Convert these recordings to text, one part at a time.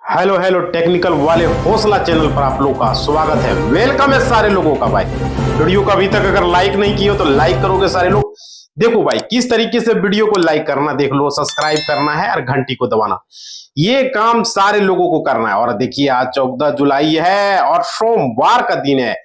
Hello hello technical वाले हौसला channel पर आप लोगों का स्वागत है। वेलकम है सारे लोगों का भाई। वीडियो को अभी तक अगर लाइक नहीं किए हो तो लाइक करोगे सारे लोग। देखो भाई किस तरीके से वीडियो को लाइक करना, देख लो, सब्सक्राइब करना है और घंटी को दबाना, ये काम सारे लोगों को करना है। और देखिए आज 14 जुलाई है और सोमवार का दिन है,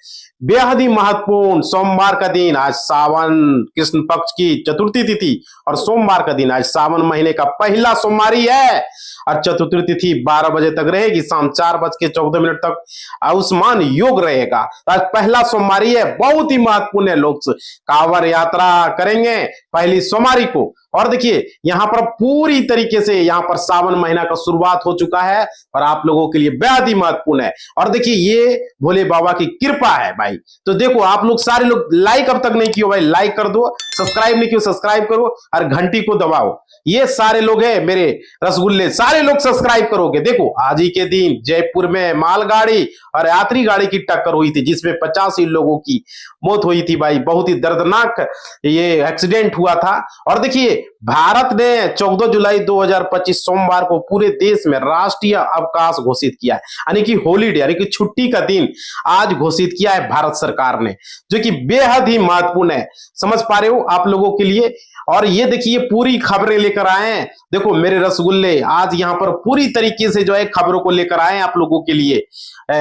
बेहद ही महत्वपूर्ण सोमवार का दिन। आज सावन कृष्ण पक्ष की चतुर्थी तिथि और सोमवार का दिन, आज सावन महीने का पहला सोमवारी है और चतुर्थी तिथि 12 बजे तक रहेगी, शाम 4:14 तक आयुष्मान योग रहेगा। आज पहला सोमवारी है, बहुत ही महत्वपूर्ण है। लोग कांवड़ यात्रा करेंगे पहली सोमवारी को। और देखिए यहाँ पर पूरी तरीके से यहाँ पर सावन महीना का शुरुआत हो चुका है और आप लोगों के लिए बेहद ही महत्वपूर्ण है। और देखिए ये भोले बाबा की कृपा है भाई। तो देखो आप लोग सारे लोग लाइक अब तक नहीं किया भाई, लाइक कर दो, सब्सक्राइब नहीं किया सब्सक्राइब करो और घंटी को दबाओ। ये सारे लोग हैं मेरे रसगुल्ले, सारे लोग सब्सक्राइब करोगे। देखो आज ही के दिन जयपुर में मालगाड़ी और यात्री गाड़ी की टक्कर हुई थी जिसमें 85 लोगों की मौत हुई थी भाई। बहुत ही दर्दनाक ये एक्सीडेंट हुआ था। और देखिए भारत ने 14 जुलाई 2025 सोमवार को पूरे देश में राष्ट्रीय अवकाश घोषित किया है, यानी कि हॉलीडे यानी कि छुट्टी का दिन आज घोषित किया है भारत सरकार ने, जो कि बेहद ही महत्वपूर्ण है। समझ पा रहे हो आप लोगों के लिए। और ये देखिए पूरी खबरें लेकर आए हैं। देखो मेरे रसगुल्ले आज यहाँ पर पूरी तरीके से जो है खबरों को लेकर आए हैं आप लोगों के लिए।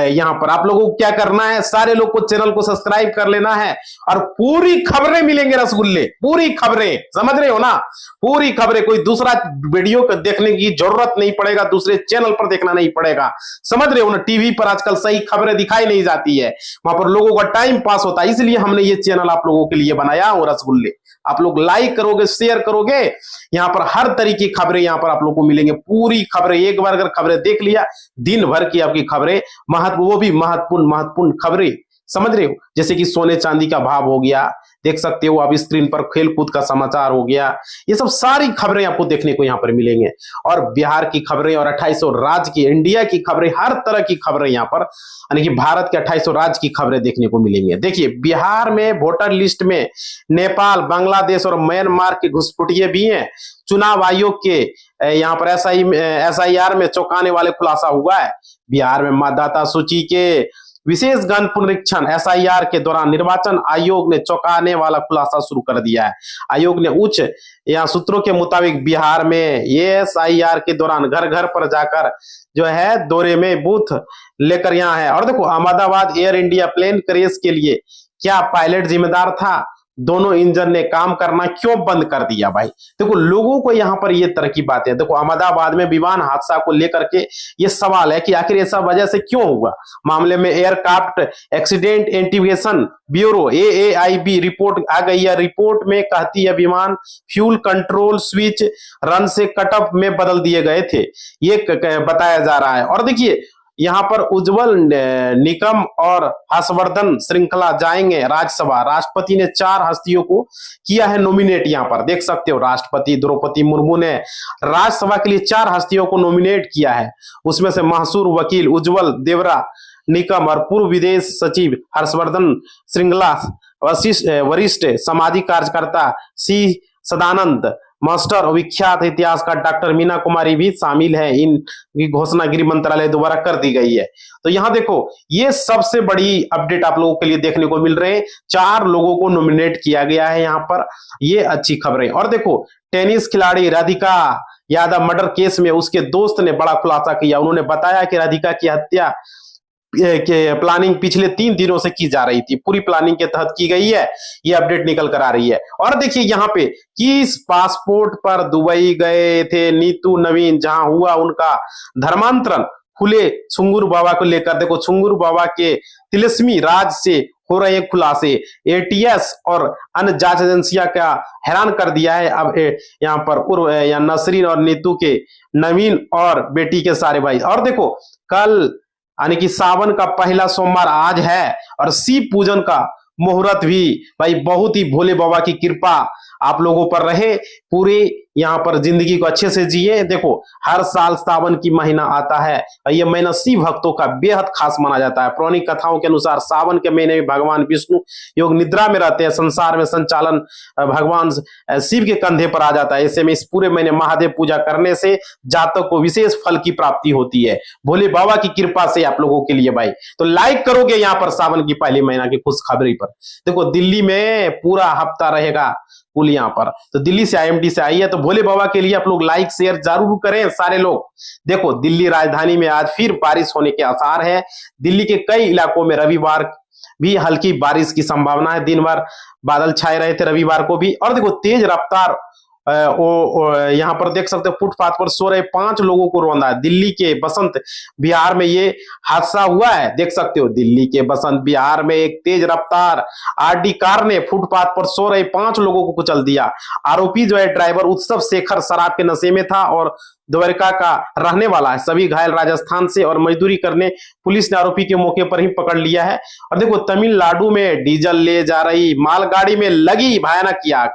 यहाँ पर आप लोगों को क्या करना है, सारे लोग को चैनल को सब्सक्राइब कर लेना है और पूरी खबरें मिलेंगे रसगुल्ले, पूरी खबरें, समझ रहे हो ना, पूरी खबरें। कोई दूसरा वीडियो देखने की जरूरत नहीं पड़ेगा, दूसरे चैनल पर देखना नहीं पड़ेगा, समझ रहे हो ना। टीवी पर आजकल सही खबरें दिखाई नहीं जाती है, वहां पर लोगों का टाइम पास होता है, इसलिए हमने ये चैनल आप लोगों के लिए बनाया हो रसगुल्ले। आप लोग लाइक करोगे, शेयर करोगे, यहाँ पर हर तरीके की खबरें यहाँ पर आप लोगों को मिलेंगे। पूरी खबरें, एक बार अगर खबरें देख लिया, दिन भर की आपकी खबरें, वो भी महत्वपूर्ण खबरें, समझ रहे हो। जैसे कि सोने चांदी का भाव हो गया, देख सकते हो आप स्क्रीन पर, खेल कूद का समाचार हो गया, ये सब सारी खबरें आपको देखने को यहाँ पर मिलेंगे। और बिहार की खबरें और 2800 राज्य की, इंडिया की खबरें, हर तरह की खबरें यहाँ पर, यानी कि भारत के 2800 राज्य की खबरें देखने को मिलेंगे। देखिए बिहार में वोटर लिस्ट में नेपाल, बांग्लादेश और म्यांमार के घुसपैठिए भी हैं। चुनाव आयोग के यहाँ पर SIR में चौंकाने वाले खुलासा हुआ है। बिहार में मतदाता सूची के विशेष गण पुनरीक्षण SIR के दौरान निर्वाचन आयोग ने चौंकाने वाला खुलासा शुरू कर दिया है। आयोग ने उच्च या सूत्रों के मुताबिक बिहार में ये SIR के दौरान घर घर पर जाकर जो है दौरे में बूथ लेकर यहाँ है। और देखो Ahmedabad Air India plane crash के लिए क्या पायलट जिम्मेदार था? दोनों इंजन ने काम करना क्यों बंद कर दिया भाई? देखो लोगों को यहाँ पर ये तरह की बात है। देखो अहमदाबाद में विमान हादसा को लेकर के ये सवाल है कि आखिर ऐसा वजह से क्यों हुआ। मामले में aircraft accident investigation bureau AAIB report आ गई है। रिपोर्ट में कहती है विमान फ्यूल कंट्रोल स्विच रन से कटअप में बदल दिए गए थे, ये बताया जा रहा है। और देखिए यहाँ पर उज्जवल निकम और हर्षवर्धन श्रृंखला जाएंगे राज्यसभा। राष्ट्रपति ने 4 हस्तियों को किया है नॉमिनेट। यहाँ पर देख सकते हो राष्ट्रपति द्रौपदी मुर्मू ने राज्यसभा के लिए 4 हस्तियों को नॉमिनेट किया है। उसमें से मशहूर वकील उज्जवल देवरा निकम और पूर्व विदेश सचिव हर्षवर्धन श्रृंखला, वरिष्ठ सामाजिक कार्यकर्ता C सदानंद मास्टर और विख्यात इतिहासकार डॉक्टर मीना कुमारी भी शामिल है। इनकी घोषणा गृह मंत्रालय द्वारा कर दी गई है। तो यहाँ देखो ये सबसे बड़ी अपडेट आप लोगों के लिए देखने को मिल रहे हैं। 4 लोगों को नॉमिनेट किया गया है यहाँ पर, ये अच्छी खबरें। और देखो टेनिस खिलाड़ी राधिका यादव मर्डर केस में उसके दोस्त ने बड़ा खुलासा किया। उन्होंने बताया कि राधिका की हत्या के प्लानिंग पिछले 3 दिनों से की जा रही थी, पूरी प्लानिंग के तहत की गई है, ये अपडेट निकल कर आ रही है। और देखिए यहाँ पे किस पासपोर्ट पर दुबई गए थे नीतू नवीन, जहां हुआ उनका धर्मांतरण, खुले छुंगुर बाबा को लेकर। देखो छुंगुर बाबा के तिलिस्मी राज से हो रहे खुलासे, ATS और अन्य जांच एजेंसियां का हैरान कर दिया है। अब यहाँ पर नसरीन और नीतू के, नवीन और बेटी के सारे भाई। और देखो कल यानी कि सावन का पहला सोमवार आज है और शिव पूजन का मुहूर्त भी भाई, बहुत ही भोले बाबा की कृपा आप लोगों पर रहे। पूरे यहाँ पर जिंदगी को अच्छे से जिए। देखो हर साल सावन की महीना आता है और ये महीना शिव भक्तों का बेहद खास माना जाता है। पौराणिक कथाओं के अनुसार सावन के महीने में भगवान विष्णु योग निद्रा में रहते हैं, संसार में संचालन भगवान शिव के कंधे पर आ जाता है। ऐसे में इस पूरे महीने महादेव पूजा करने से जातक को विशेष फल की प्राप्ति होती है, भोले बाबा की कृपा से आप लोगों के लिए भाई। तो लाइक करोगे यहाँ पर सावन की पहली महीना की खुशखबरी पर। देखो दिल्ली में पूरा हफ्ता रहेगा पुल यहाँ पर, तो दिल्ली से आईएमडी से आई है, तो भोले बाबा के लिए आप लोग लाइक शेयर जरूर करें सारे लोग। देखो दिल्ली राजधानी में आज फिर बारिश होने के आसार है। दिल्ली के कई इलाकों में रविवार भी हल्की बारिश की संभावना है। दिन भर बादल छाए रहे थे रविवार को भी। और देखो तेज रफ्तार यहाँ पर देख सकते हो फुटपाथ पर सो रहे 5 लोगों को रौंदा है। दिल्ली के बसंत विहार में ये हादसा हुआ है, देख सकते हो दिल्ली के बसंत विहार में एक तेज रफ्तार आरडी कार ने फुटपाथ पर सो रहे 5 लोगों को कुचल दिया। आरोपी जो है ड्राइवर उत्सव शेखर शराब के नशे में था और द्वारका का रहने वाला है। सभी घायल राजस्थान से और मजदूरी करने पुलिस ने आरोपी के मौके पर ही पकड़ लिया है। और देखो तमिलनाडु में डीजल ले जा रही मालगाड़ी में लगी भयानक आग,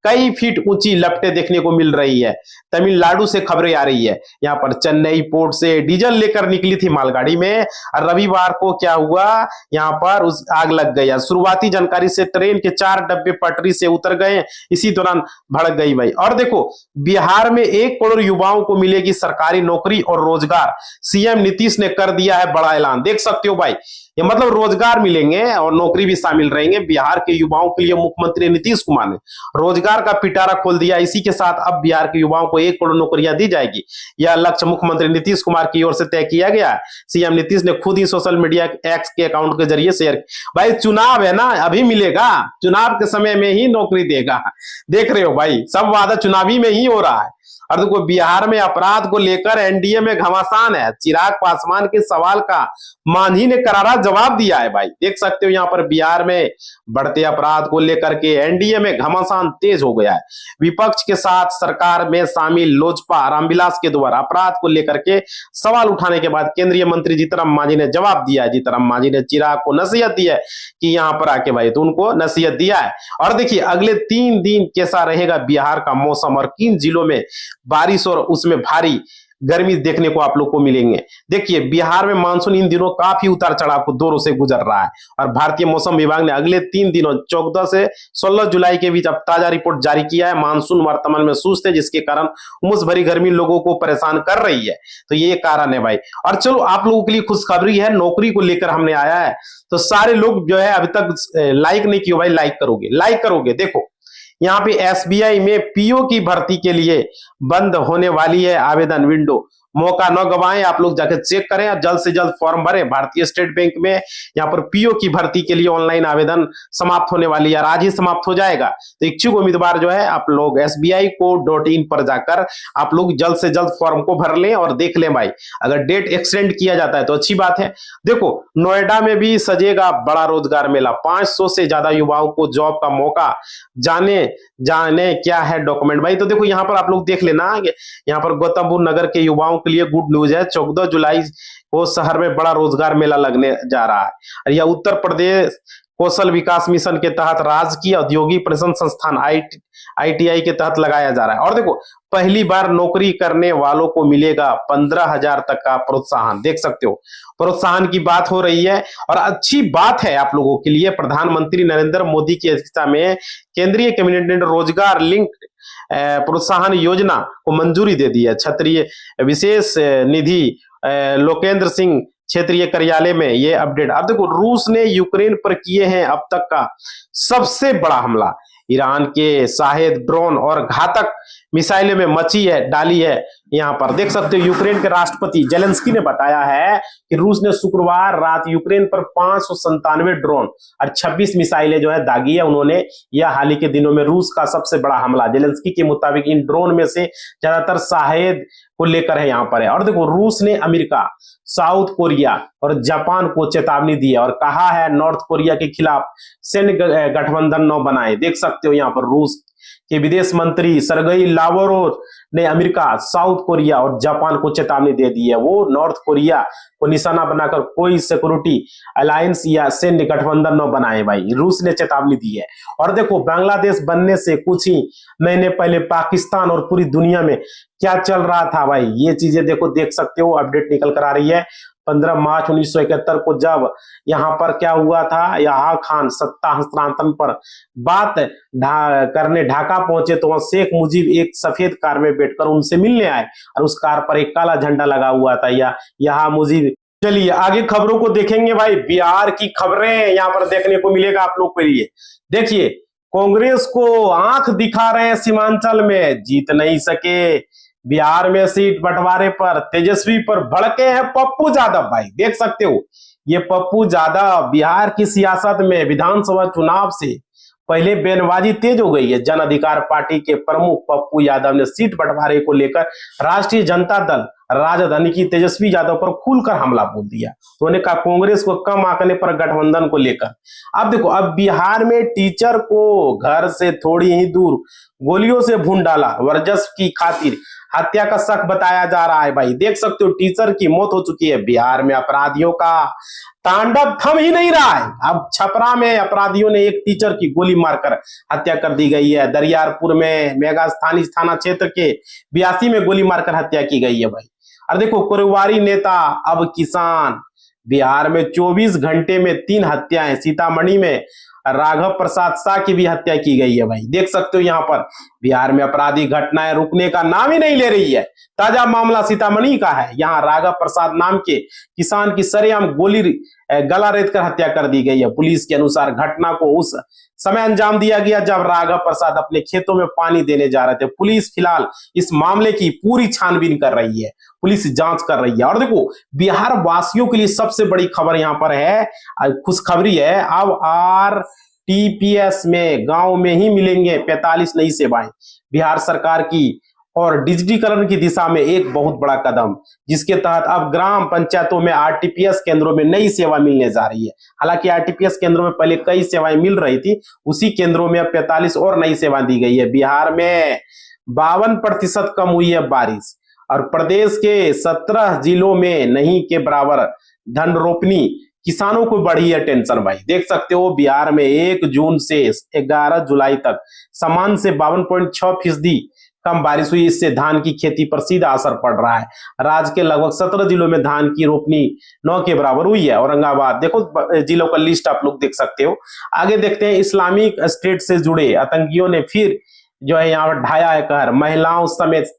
कई फीट ऊंची लपटें देखने को मिल रही है। तमिलनाडु से खबरें आ रही है, यहाँ पर चेन्नई पोर्ट से डीजल लेकर निकली थी मालगाड़ी में और रविवार को क्या हुआ, यहाँ पर उस आग लग गई। शुरुआती जानकारी से ट्रेन के 4 डब्बे पटरी से उतर गए, इसी दौरान भड़क गई भाई। और देखो बिहार में 1 करोड़ युवाओं को मिलेगी सरकारी नौकरी और रोजगार, सीएम नीतीश ने कर दिया है बड़ा ऐलान। देख सकते हो भाई ये मतलब रोजगार मिलेंगे और नौकरी भी शामिल रहेंगे बिहार के युवाओं के लिए। मुख्यमंत्री नीतीश कुमार ने रोजगार का पिटारा खोल दिया। इसी के साथ अब बिहार के युवाओं को 1 करोड़ नौकरियां दी जाएगी। यह लक्ष्य मुख्यमंत्री नीतीश कुमार की ओर से तय किया गया है। सीएम नीतीश ने खुद ही सोशल मीडिया एक्स के अकाउंट के जरिए शेयर। भाई चुनाव है ना, अभी मिलेगा, चुनाव के समय में ही नौकरी देगा। देख रहे हो भाई सब वादा चुनावी में ही हो रहा है। और देखो बिहार में अपराध को लेकर एनडीए में घमासान है। चिराग पासवान के सवाल का मांझी ने करारा जवाब दिया है भाई। देख सकते हो यहाँ पर बिहार में बढ़ते अपराध को लेकर के एनडीए में घमासान तेज हो गया है। विपक्ष के साथ सरकार में शामिल लोजपा रामविलास के द्वारा अपराध को लेकर के सवाल उठाने के बाद केंद्रीय मंत्री जीतराम मांझी ने जवाब दिया है। जीतराम मांझी ने चिराग को नसीहत दी है कि यहाँ पर आके भाई, तो उनको नसीहत दिया है। और देखिए अगले 3 दिन कैसा रहेगा बिहार का मौसम और किन जिलों में बारिश और उसमें भारी गर्मी देखने को आप लोग को मिलेंगे। देखिए बिहार में मानसून इन दिनों काफी उतार चढ़ाव को दौरों से गुजर रहा है और भारतीय मौसम विभाग ने अगले 3 दिनों 14 से 16 जुलाई के बीच अब ताजा रिपोर्ट जारी किया है। मानसून वर्तमान में सुस्त है, जिसके कारण उमस भरी गर्मी लोगों को परेशान कर रही है। तो ये कारण है भाई। और चलो आप लोगों के लिए खुशखबरी है, नौकरी को लेकर हमने आया है। तो सारे लोग जो है अभी तक लाइक नहीं किया भाई, लाइक करोगे। देखो यहाँ पे एसबीआई में पीओ की भर्ती के लिए बंद होने वाली है आवेदन विंडो। मौका न गवाएं, आप लोग जाकर चेक करें और जल्द से जल्द फॉर्म भरें। भारतीय स्टेट बैंक में यहाँ पर पीओ की भर्ती के लिए ऑनलाइन आवेदन समाप्त होने वाली है, आज ही समाप्त हो जाएगा। तो इच्छुक उम्मीदवार जो है आप लोग sbi.co.in पर जाकर आप लोग जल्द से जल्द फॉर्म को भर लें और देख लें भाई, अगर डेट एक्सटेंड किया जाता है तो अच्छी बात है। देखो नोएडा में भी सजेगा बड़ा रोजगार मेला, 500 से ज्यादा युवाओं को जॉब का मौका। जाने क्या है डॉक्यूमेंट भाई। तो देखो यहाँ पर आप लोग देख लेना, यहाँ पर गौतम बुद्ध नगर के युवाओं के लिए गुड न्यूज है। 14 जुलाई को शहर में बड़ा रोजगार मेला लगने जा रहा है और यह उत्तर प्रदेश कौशल विकास मिशन के तहत राजकीय औद्योगिक प्रशिक्षण संस्थान ITI के तहत लगाया जा रहा है। और देखो पहली बार नौकरी करने वालों को मिलेगा 15,000 तक का प्रोत्साहन। देख सकते हो प्रोत्साहन की बात हो रही है और अच्छी बात है आप लोगों के लिए। प्रधानमंत्री नरेंद्र मोदी की अध्यक्षता में केंद्रीय कैबिनेट ने रोजगार लिंक प्रोत्साहन योजना को मंजूरी दे दी है। क्षेत्रीय विशेष निधि लोकेंद्र सिंह क्षेत्रीय कार्यालय में ये अपडेट। अब देखो रूस ने यूक्रेन पर किए हैं अब तक का सबसे बड़ा हमला। ईरान के शाहेद ड्रोन और घातक मिसाइलें में डाली है। यहाँ पर देख सकते हो यूक्रेन के राष्ट्रपति जेलेंस्की ने बताया है कि रूस ने शुक्रवार रात यूक्रेन पर 597 ड्रोन और 26 मिसाइलें जो है दागी है उन्होंने। यह हाल ही के दिनों में रूस का सबसे बड़ा हमला। जेलेंस्की के मुताबिक इन ड्रोन में से ज्यादातर शाहेद को लेकर है यहाँ पर है। और देखो रूस ने अमेरिका, साउथ कोरिया और जापान को चेतावनी दी है और कहा है नॉर्थ कोरिया के खिलाफ सैन्य गठबंधन न बनाए। देख सकते हो यहाँ पर रूस के विदेश मंत्री सरगई लावरोव ने अमेरिका, साउथ कोरिया और जापान को चेतावनी दे दी है। वो नॉर्थ कोरिया को निशाना बनाकर कोई सिक्योरिटी अलायंस या सैन्य गठबंधन न बनाए भाई, रूस ने चेतावनी दी है। और देखो बांग्लादेश बनने से कुछ ही महीने पहले पाकिस्तान और पूरी दुनिया में क्या चल रहा था भाई, ये चीजें देखो देख सकते हो, अपडेट निकल कर आ रही है। 15 मार्च 1971 को जब यहाँ पर क्या हुआ था, यहाँ खान सत्ता हस्तांतरण पर बात करने ढाका पहुंचे तो वहां शेख मुजीब एक सफेद कार में बैठकर उनसे मिलने आए और उस कार पर एक काला झंडा लगा हुआ था, या यहाँ मुजीब। चलिए आगे खबरों को देखेंगे भाई। बिहार की खबरें यहाँ पर देखने को मिलेगा आप लोग के लिए। देखिए कांग्रेस को आंख दिखा रहे हैं, सीमांचल में जीत नहीं सके। बिहार में सीट बंटवारे पर तेजस्वी पर भड़के हैं पप्पू यादव भाई, देख सकते हो। ये पप्पू यादव बिहार की सियासत में विधानसभा चुनाव से पहले बयानबाजी तेज हो गई है। जन अधिकार पार्टी के प्रमुख पप्पू यादव ने सीट बंटवारे को लेकर राष्ट्रीय जनता दल राजद यानी कि तेजस्वी यादव पर खुलकर हमला बोल दिया। तो उन्होंने कहा कांग्रेस को कम आंकने पर गठबंधन को लेकर। अब देखो, अब बिहार में टीचर को घर से थोड़ी ही दूर गोलियों से भून डाला, वर्चस्व की खातिर हत्या का शक बताया जा रहा है भाई, देख सकते हो। टीचर की मौत हो चुकी है। बिहार में अपराधियों का तांडव थम ही नहीं रहा है। अब छपरा में अपराधियों ने एक टीचर की गोली मारकर हत्या कर दी गई है। दरियारपुर में मेगा स्थानीय थाना क्षेत्र के 82 में गोली मारकर हत्या की गई है भाई। और देखो कोरवारी नेता अब किसान। बिहार में 24 घंटे में 3 हत्याएं। सीतामढ़ी में राघव प्रसाद शाह की भी हत्या की गई है भाई, देख सकते हो। यहाँ पर बिहार में अपराधी घटनाएं रुकने का नाम ही नहीं ले रही है। ताजा मामला सीतामढ़ी का है। यहाँ राघव प्रसाद नाम के किसान की सरेआम गोली गला रेत कर हत्या कर दी गई है। पुलिस के अनुसार घटना को उस समय अंजाम दिया गया जब राघव प्रसाद अपने खेतों में पानी देने जा रहे थे। पुलिस फिलहाल इस मामले की पूरी छानबीन कर रही है, पुलिस जांच कर रही है। और देखो बिहार वासियों के लिए सबसे बड़ी खबर यहाँ पर है, खुशखबरी है। अब आरटीपीएस में गांव में ही मिलेंगे 45 नई सेवाएं। बिहार सरकार की और डिजिटीकरण की दिशा में एक बहुत बड़ा कदम, जिसके तहत अब ग्राम पंचायतों में आरटीपीएस केंद्रों में नई सेवा मिलने जा रही है। हालांकि आरटीपीएस केंद्रों में पहले कई सेवाएं मिल रही थी, उसी केंद्रों में अब 45 और नई सेवाएं दी गई है। बिहार में 52% कम हुई है बारिश और प्रदेश के 17 जिलों में नहीं के बराबर धन रोपनी। किसानों को बढ़ी है टेंशन भाई, देख सकते हो। बिहार में 1 जून से 11 जुलाई तक सामान्य से 52.6% कम बारिश हुई। इससे धान की खेती पर सीधा असर पड़ रहा है। राज्य के लगभग 17 जिलों में धान की रोपनी 9 के बराबर हुई है। औरंगाबाद, देखो जिलों का लिस्ट आप लोग देख सकते हो। आगे देखते हैं, इस्लामिक स्टेट से जुड़े आतंकियों ने फिर जो है यहाँ पर ढाया है कहर। महिलाओं समेत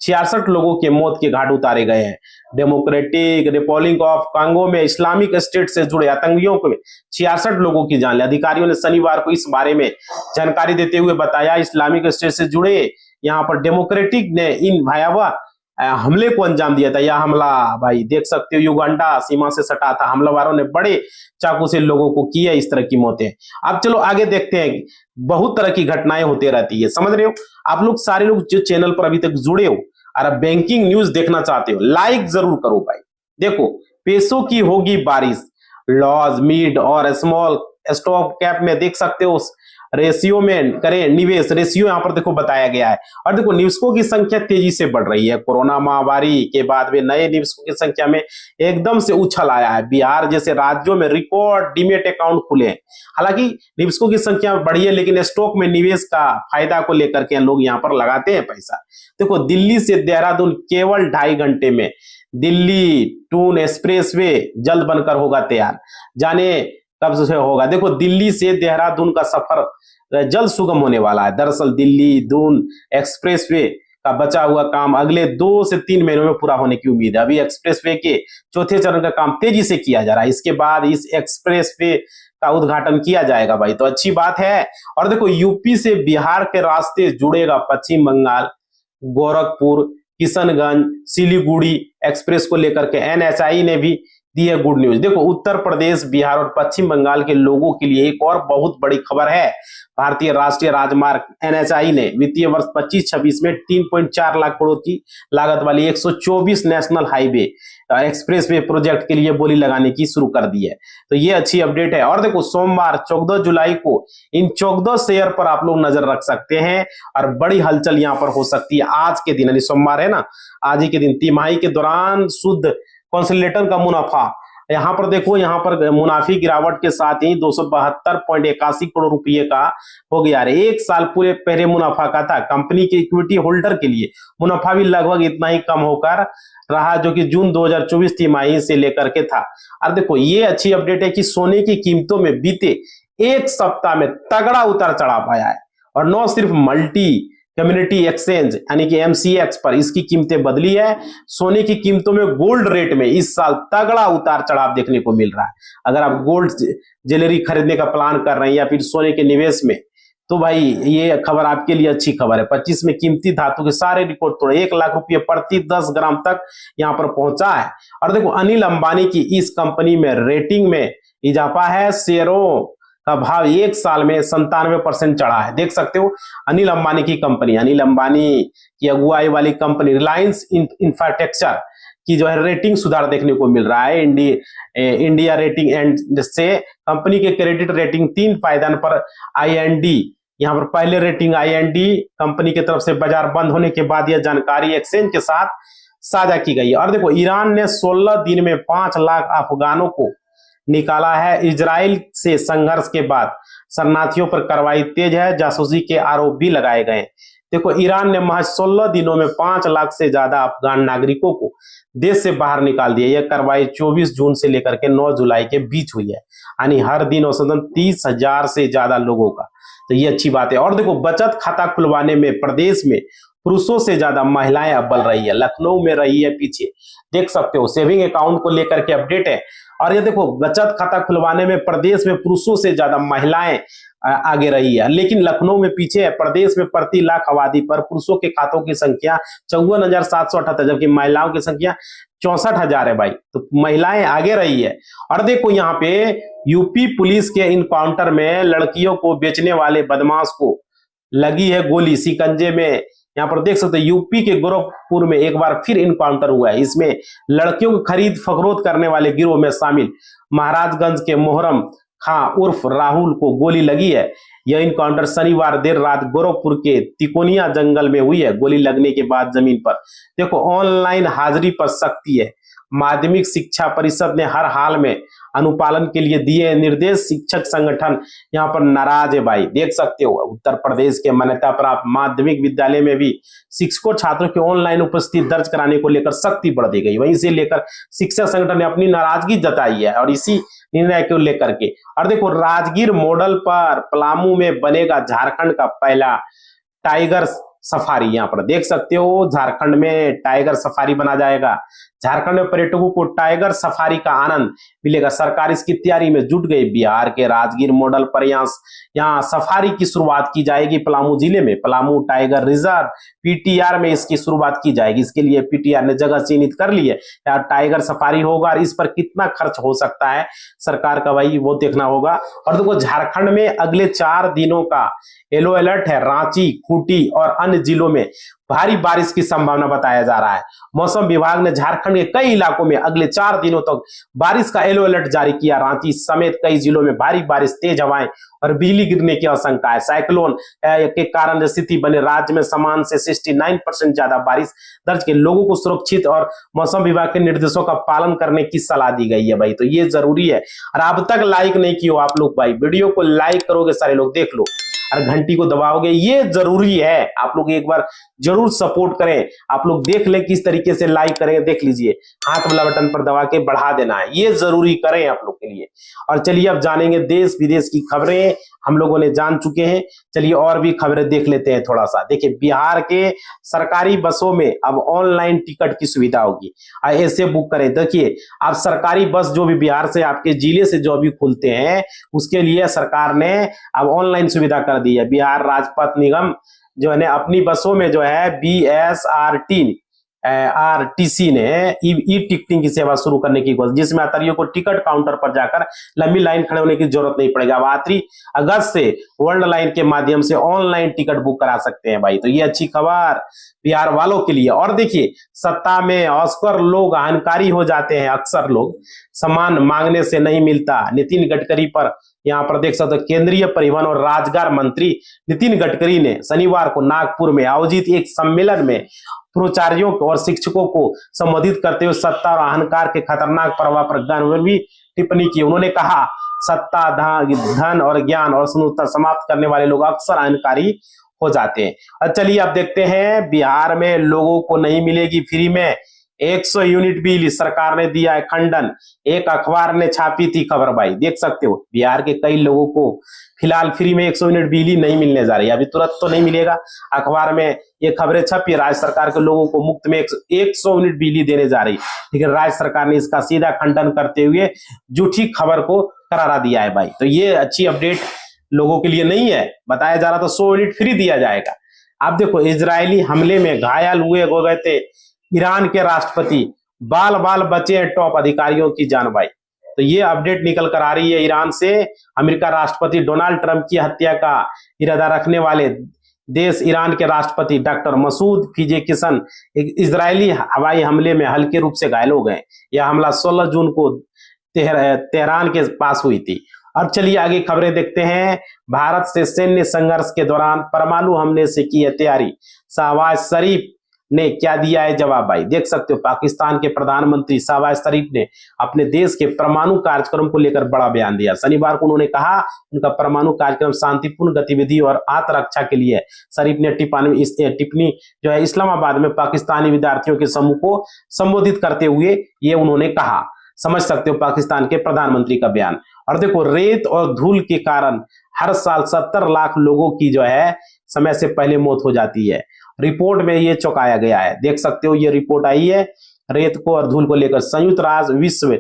66 लोगों के मौत के घाट उतारे गए हैं। डेमोक्रेटिक रिपब्लिक ऑफ कांगो में इस्लामिक स्टेट से जुड़े आतंकियों को 66 लोगों की जान ली। अधिकारियों ने शनिवार को इस बारे में जानकारी देते हुए बताया, इस्लामिक स्टेट से जुड़े यहाँ पर डेमोक्रेटिक ने इन भयावह हमले को अंजाम दिया था। यह हमला भाई देख सकते हो युगांडा सीमा से सटा था। हमलावरों ने बड़े चाकू से लोगों को की है इस तरह की मौतें। अब चलो आगे देखते हैं, बहुत तरह की घटनाएं होती रहती है, समझ रहे हो आप लोग। सारे लोग जो चैनल पर अभी तक जुड़े हो और बैंकिंग न्यूज देखना चाहते हो, लाइक जरूर करो भाई। देखो पैसों की होगी बारिश। लॉज, मिड और स्मॉल स्टॉक कैप में देख सकते हो रेशियो में करें निवेश। रेशियो यहाँ पर देखो बताया गया है। और देखो निवेशकों की संख्या तेजी से बढ़ रही है। कोरोना महामारी के बाद में नए निवेशकों की संख्या में एकदम से उछाल आया है। बिहार जैसे राज्यों में रिकॉर्ड डीमेट अकाउंट खुले हैं। हालांकि निवेशकों की संख्या बढ़ी है, लेकिन स्टॉक में निवेश का फायदा को लेकर के लोग यहाँ पर लगाते हैं पैसा। देखो दिल्ली से देहरादून केवल 2.5 घंटे में दिल्ली टून एक्सप्रेसवे जल्द बनकर होगा तैयार। जाने कब से होगा। देखो दिल्ली से देहरादून का सफर जल्द सुगम होने वाला है। दरअसल दिल्ली दून एक्सप्रेसवे का बचा हुआ काम अगले 2 से 3 महीनों में पूरा होने की उम्मीद है। अभी एक्सप्रेसवे के 4थे चरण का काम तेजी से किया जा रहा है। इसके बाद इस एक्सप्रेसवे का उद्घाटन किया जाएगा भाई, तो अच्छी बात है। और देखो यूपी से बिहार के रास्ते जुड़ेगा पश्चिम बंगाल, गोरखपुर, किशनगंज, सिलीगुड़ी एक्सप्रेस को लेकर के एनएचआई ने भी दी है गुड न्यूज। देखो उत्तर प्रदेश, बिहार और पश्चिम बंगाल के लोगों के लिए एक और बहुत बड़ी खबर है। भारतीय राष्ट्रीय राजमार्ग एनएचआई ने वित्तीय वर्ष 25-26 में 3.4 लाख करोड़ की लागत वाली 124 नेशनल हाईवे एक्सप्रेसवे प्रोजेक्ट के लिए बोली लगाने की शुरू कर दी है। तो ये अच्छी अपडेट है। और देखो सोमवार 14 जुलाई को इन 14 शेयर पर आप लोग नजर रख सकते हैं और बड़ी हलचल यहां पर हो सकती है। आज के दिन यानी सोमवार है ना, आज ही के दिन तिमाही के दौरान शुद्ध कंसोलिडेटेड का मुनाफा, यहां पर देखो, यहां पर मुनाफी गिरावट के साथ ही 272.81 करोड़ रुपए का हो गया। एक साल पूरे पहले मुनाफा का था। कंपनी के इक्विटी होल्डर के लिए मुनाफा भी लगभग इतना ही कम होकर रहा जो कि जून 2024 तिमाही से लेकर के था। और देखो ये अच्छी अपडेट है कि सोने की कीमतों में बीते एक सप्ताह में तगड़ा उतार चढ़ाव आया है। और न सिर्फ मल्टी कम्युनिटी एक्सचेंज यानी कि एमसीएक्स पर इसकी कीमतें बदली है, सोने की कीमतों में गोल्ड रेट में इस साल तगड़ा उतार चढ़ाव देखने को मिल रहा है। अगर आप गोल्ड ज्वेलरी खरीदने का प्लान कर रहे हैं या फिर सोने के निवेश में, तो भाई ये खबर आपके लिए अच्छी खबर है। 25 में कीमती धातु के सारे रिकॉर्ड तोड़े, 1 लाख रुपये प्रति 10 ग्राम तक यहां पर पहुंचा है। और देखो अनिल अंबानी की इस कंपनी में रेटिंग में इजाफा है, शेयरों का भाव एक साल में 97% चढ़ा है। देख सकते हो अनिल अंबानी की कंपनी, अनिल अंबानी की अगुवाई वाली कंपनी रिलायंस इंफ्रास्ट्रक्चर की जो है रेटिंग सुधार देखने को मिल रहा है। इंडिया रेटिंग एंड से कंपनी के क्रेडिट रेटिंग 3 पायदान पर आईएनडी, यहां पर पहले रेटिंग आईएनडी कंपनी की तरफ से बाजार बंद होने के बाद यह जानकारी एक्सचेंज के साथ साझा की गई है। और देखो ईरान ने 16 दिन में 5 लाख अफगानों को निकाला है। इजराइल से संघर्ष के बाद शरणार्थियों पर कार्रवाई तेज है, जासूसी के आरोप भी लगाए गए। देखो ईरान ने महज 16 दिनों में 5 लाख से ज्यादा अफगान नागरिकों को देश से बाहर निकाल दिया। यह कार्रवाई 24 जून से लेकर के 9 जुलाई के बीच हुई है, यानी हर दिन औसतन 30,000 से ज्यादा लोगों का। तो ये अच्छी बात है। और देखो बचत खाता खुलवाने में प्रदेश में पुरुषों से ज्यादा महिलाएं अव्वल रही है, लखनऊ में रही है पीछे। देख सकते हो सेविंग अकाउंट को लेकर के अपडेट है। और ये देखो बचत खाता खुलवाने में प्रदेश में पुरुषों से ज्यादा महिलाएं आगे रही है, लेकिन लखनऊ में पीछे है। प्रदेश में प्रति लाख आबादी पर पुरुषों के खातों की संख्या 54,778, जबकि महिलाओं की संख्या 64,000 है भाई। तो महिलाएं आगे रही है। और देखो यहाँ पे यूपी पुलिस के इनकाउंटर में लड़कियों को बेचने वाले बदमाश को लगी है गोली शिकंजे में। यहाँ पर देख सकते हैं यूपी के गोरखपुर में एक बार फिर इनकाउंटर हुआ है। इसमें लड़कियों को खरीद फरोख्त करने वाले गिरोह में शामिल महाराजगंज के मोहरम खां उर्फ राहुल को गोली लगी है। यह इनकाउंटर शनिवार देर रात गोरखपुर के तिकोनिया जंगल में हुई है। गोली लगने के बाद जमीन पर देखो ऑनलाइन हाजिरी पर सख्ती है। माध्यमिक शिक्षा परिषद ने हर हाल में अनुपालन के लिए दिए निर्देश। शिक्षक संगठन यहाँ पर नाराज है भाई। देख सकते हो उत्तर प्रदेश के मान्यता प्राप्त माध्यमिक विद्यालय में भी शिक्षकों छात्रों की ऑनलाइन उपस्थिति दर्ज कराने को लेकर सख्ती बढ़ दी गई। वहीं से लेकर शिक्षक संगठन ने अपनी नाराजगी जताई है और इसी निर्णय को लेकर के। और देखो राजगीर मॉडल पर पलामू में बनेगा झारखंड का पहला टाइगर सफारी। यहाँ पर देख सकते हो झारखंड में टाइगर सफारी बना जाएगा। झारखंड में पर्यटकों को टाइगर सफारी का आनंद मिलेगा। सरकार इसकी तैयारी में जुट गई। बिहार के राजगीर मॉडल पर यहाँ सफारी की शुरुआत की जाएगी। पलामू जिले में पलामू टाइगर रिजर्व पीटीआर में इसकी शुरुआत की जाएगी। इसके लिए पीटीआर ने जगह चिन्हित कर ली है। यार टाइगर सफारी होगा और इस पर कितना खर्च हो सकता है सरकार का भाई वो देखना होगा। और देखो झारखंड में अगले 4 दिनों का येलो अलर्ट है। रांची, खूंटी और अन्य जिलों में भारी बारिश की संभावना बताया जा रहा है। मौसम विभाग ने झारखंड के कई इलाकों में अगले 4 दिनों तक बारिश का येलो अलर्ट जारी किया। रांची समेत कई जिलों में भारी बारिश, तेज हवाएं और बिजली गिरने की आशंका है। साइक्लोन के कारण स्थिति बने राज्य में समान से 69% ज्यादा बारिश दर्ज के लोगों को सुरक्षित और मौसम विभाग के निर्देशों का पालन करने की सलाह दी गई है भाई। तो ये जरूरी है। और अब तक लाइक नहीं किया आप लोग भाई, वीडियो को लाइक करोगे सारे लोग, देख लो, और घंटी को दबाओगे, ये जरूरी है। आप लोग एक बार जरूर सपोर्ट करें। आप लोग देख लें किस तरीके से लाइक करेंगे, देख लीजिए, हाथ वाला बटन पर दबा के बढ़ा देना है, ये जरूरी करें आप लोग के लिए। और चलिए अब जानेंगे देश विदेश की खबरें। हम लोगों ने जान चुके हैं, चलिए और भी खबरें देख लेते हैं थोड़ा सा। देखिए बिहार के सरकारी बसों में अब ऑनलाइन टिकट की सुविधा होगी, ऐसे बुक करें। देखिए आप सरकारी बस जो भी बिहार से आपके जिले से जो भी खुलते हैं उसके लिए सरकार ने अब ऑनलाइन सुविधा कर दी है। बिहार राजपथ निगम जो है अपनी बसों में जो है BSRT आरटीसी ने ई टिकटिंग की सेवा शुरू करने की घोषणा, जिसमें यात्रियों को टिकट काउंटर पर जाकर लंबी लाइन खड़े होने की जरूरत नहीं पड़ेगा। अब यात्री अगस्त से वर्ल्ड लाइन के माध्यम से ऑनलाइन टिकट बुक करा सकते हैं भाई। तो ये अच्छी खबर बिहार वालों के लिए। और देखिए, सत्ता में ऑस्कर लोग अहंकारी हो जाते हैं, अक्सर लोग सम्मान मांगने से नहीं मिलता। नितिन गडकरी पर यहाँ पर देख सकते हो, केंद्रीय परिवहन और राजगार मंत्री नितिन गडकरी ने शनिवार को नागपुर में आयोजित एक सम्मेलन में प्राचार्यों और शिक्षकों को संबोधित करते हुए सत्ता और अहंकार के खतरनाक प्रभाव पर गंभीर टिप्पणी की। उन्होंने कहा, सत्ता, धन और ज्ञान और सुंदरता समाप्त करने वाले लोग अक्सर अहंकारी हो जाते हैं। और चलिए अब देखते हैं, बिहार में लोगों को नहीं मिलेगी फ्री में 100 यूनिट बिजली, सरकार ने दिया है खंडन। एक अखबार ने छापी थी खबर भाई, देख सकते हो बिहार के कई लोगों को फिलहाल फ्री में 100 यूनिट बिजली नहीं मिलने जा रही है। अभी तुरंत तो नहीं मिलेगा, अखबार में ये खबरें छपी, राज्य सरकार के लोगों को मुफ्त में 100 यूनिट बिजली देने जा रही, लेकिन राज्य सरकार ने इसका सीधा खंडन करते हुए झूठी खबर को करारा दिया है भाई। तो ये अच्छी अपडेट लोगों के लिए नहीं है। बताया जा रहा था 100 यूनिट फ्री दिया जाएगा। आप देखो, इजरायली हमले में घायल हो गए थे ईरान के राष्ट्रपति, बाल बाल बचे टॉप अधिकारियों की जान भाई। तो ये अपडेट निकल कर आ रही है ईरान से। अमेरिका राष्ट्रपति डोनाल्ड ट्रंप की हत्या का इरादा रखने वाले देश ईरान के राष्ट्रपति डॉक्टर मसूद पिजेकिसन एक इजरायली हवाई हमले में हल्के रूप से घायल हो गए। यह हमला 16 जून को तेहरान के पास हुई थी। अब चलिए आगे खबरें देखते हैं। भारत से सैन्य संघर्ष के दौरान परमाणु हमले से की है तैयारी, शहबाज शरीफ ने क्या दिया है जवाब भाई। देख सकते हो, पाकिस्तान के प्रधानमंत्री शहबाज शरीफ ने अपने देश के परमाणु कार्यक्रम को लेकर बड़ा बयान दिया। शनिवार को उन्होंने कहा उनका परमाणु कार्यक्रम शांतिपूर्ण गतिविधि और आत्मरक्षा के लिए है। शरीफ ने टिप्पणी जो है इस्लामाबाद में पाकिस्तानी विद्यार्थियों के समूह को संबोधित करते हुए ये उन्होंने कहा। समझ सकते हो पाकिस्तान के प्रधानमंत्री का बयान। और देखो, रेत और धूल के कारण हर साल 70 लाख लोगों की जो है समय से पहले मौत हो जाती है। रिपोर्ट में ये चौंकाया गया है, देख सकते हो ये रिपोर्ट आई है रेत को और धूल को लेकर। संयुक्त राष्ट्र विश्व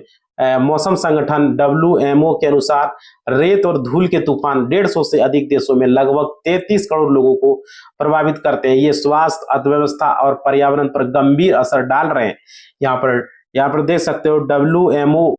मौसम संगठन WMO के अनुसार रेत और धूल के तूफान 150 से अधिक देशों में लगभग 33 करोड़ लोगों को प्रभावित करते हैं। ये स्वास्थ्य, अर्थव्यवस्था और पर्यावरण पर गंभीर असर डाल रहे हैं। यहाँ पर देख सकते हो WMO